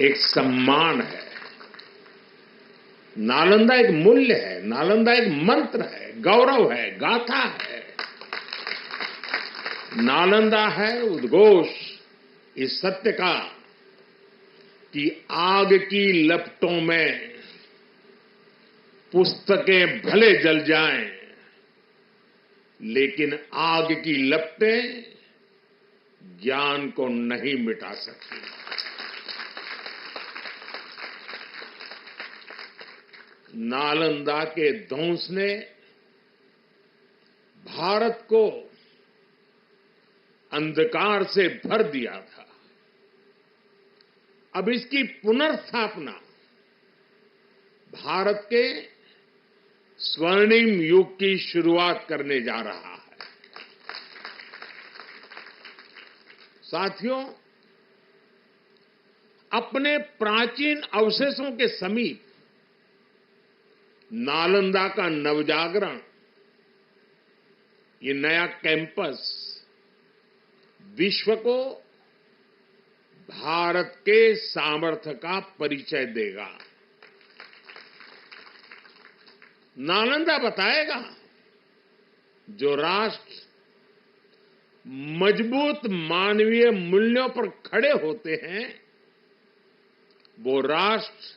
एक सम्मान है, नालंदा एक मूल्य है, नालंदा एक मंत्र है, गौरव है, गाथा है। नालंदा है उद्घोष इस सत्य का कि आग की लपटों में पुस्तकें भले जल जाएं, लेकिन आग की लपटें ज्ञान को नहीं मिटा सकती। नालंदा के ध्वंस ने भारत को अंधकार से भर दिया था। अब इसकी पुनर्स्थापना भारत के स्वर्णिम युग की शुरुआत करने जा रहा है। साथियों, अपने प्राचीन अवशेषों के समीप नालंदा का नवजागरण, ये नया कैंपस विश्व को भारत के सामर्थ्य का परिचय देगा। नालंदा बताएगा, जो राष्ट्र मजबूत मानवीय मूल्यों पर खड़े होते हैं, वो राष्ट्र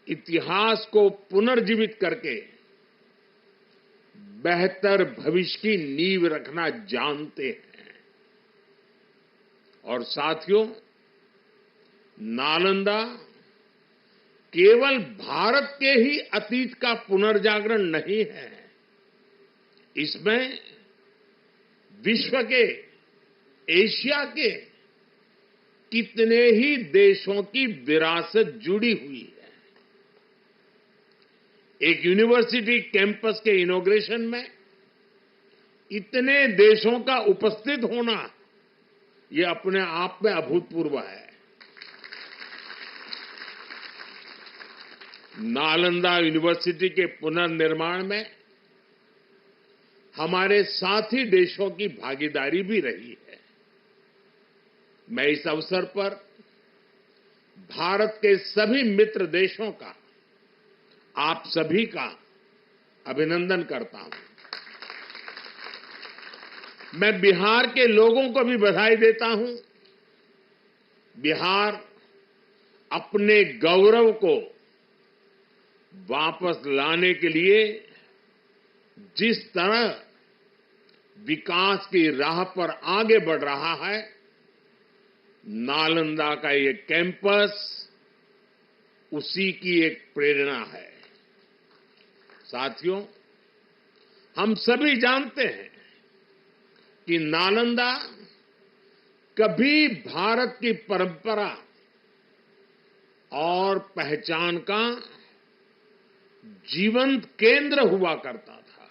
इतिहास को पुनर्जीवित करके बेहतर भविष्य की नींव रखना जानते हैं। और साथियों, नालंदा केवल भारत के ही अतीत का पुनर्जागरण नहीं है, इसमें विश्व के, एशिया के कितने ही देशों की विरासत जुड़ी हुई है। एक यूनिवर्सिटी कैंपस के इनॉग्रेशन में इतने देशों का उपस्थित होना, ये अपने आप में अभूतपूर्व है। नालंदा यूनिवर्सिटी के पुनर्निर्माण में हमारे साथी देशों की भागीदारी भी रही है। मैं इस अवसर पर भारत के सभी मित्र देशों का, आप सभी का अभिनंदन करता हूं। मैं बिहार के लोगों को भी बधाई देता हूं। बिहार अपने गौरव को वापस लाने के लिए जिस तरह विकास की राह पर आगे बढ़ रहा है, नालंदा का ये कैंपस उसी की एक प्रेरणा है। साथियों, हम सभी जानते हैं कि नालंदा कभी भारत की परंपरा और पहचान का जीवंत केंद्र हुआ करता था।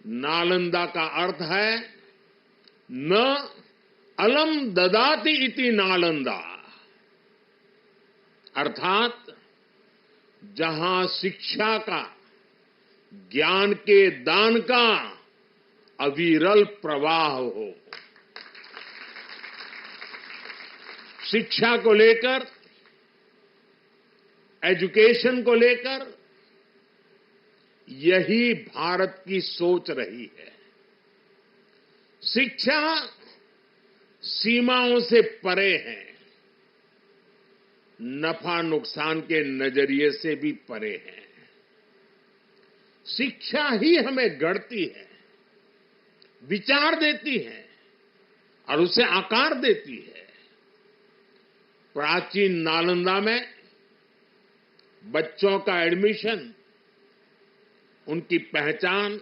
नालंदा का अर्थ है न अलम ददाति इति नालंदा, अर्थात जहां शिक्षा का, ज्ञान के दान का अविरल प्रवाह हो। शिक्षा को लेकर, एजुकेशन को लेकर यही भारत की सोच रही है। शिक्षा सीमाओं से परे है, नफा नुकसान के नजरिए से भी परे है। शिक्षा ही हमें गढ़ती है, विचार देती है और उसे आकार देती है। प्राचीन नालंदा में बच्चों का एडमिशन, उनकी पहचान,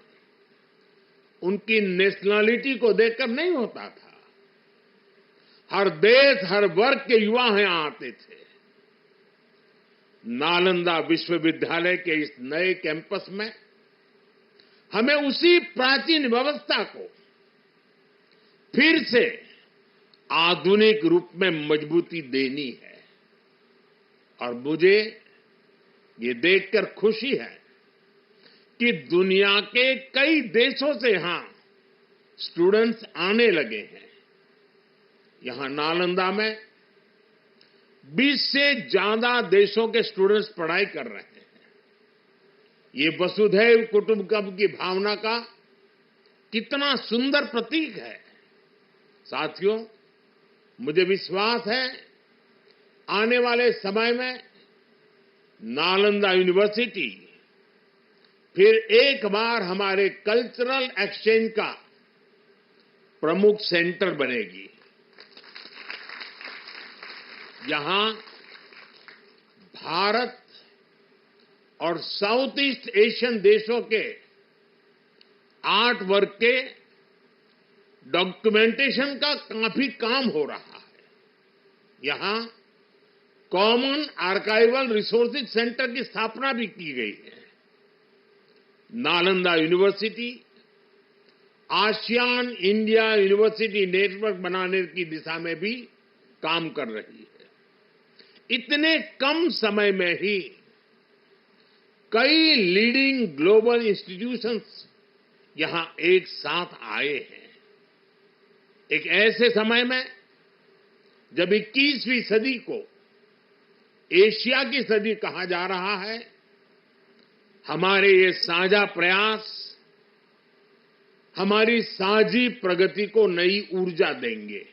उनकी नेशनलिटी को देखकर नहीं होता था। हर देश, हर वर्ग के युवा यहां आते थे। नालंदा विश्वविद्यालय के इस नए कैंपस में हमें उसी प्राचीन व्यवस्था को फिर से आधुनिक रूप में मजबूती देनी है। और मुझे ये देखकर खुशी है कि दुनिया के कई देशों से यहां स्टूडेंट्स आने लगे हैं। यहां नालंदा में 20 से ज्यादा देशों के स्टूडेंट्स पढ़ाई कर रहे हैं। ये वसुधैव कुटुंबकम की भावना का कितना सुंदर प्रतीक है। साथियों, मुझे विश्वास है आने वाले समय में नालंदा यूनिवर्सिटी फिर एक बार हमारे कल्चरल एक्सचेंज का प्रमुख सेंटर बनेगी। यहां भारत और साउथ ईस्ट एशियन देशों के आर्ट वर्क के डॉक्यूमेंटेशन का काफी काम हो रहा है। यहां कॉमन आर्काइवल रिसोर्सेज सेंटर की स्थापना भी की गई है। Nalanda university ASEAN India university network बनाने की दिशा में भी काम कर रही है। इतने कम समय में ही कई लीडिंग ग्लोबल इंस्टीट्यूशंस यहां एक साथ आए हैं। एक ऐसे समय में जब 21वीं सदी को एशिया की सदी कहा जा रहा है, हमारे ये साझा प्रयास हमारी साझी प्रगति को नई ऊर्जा देंगे।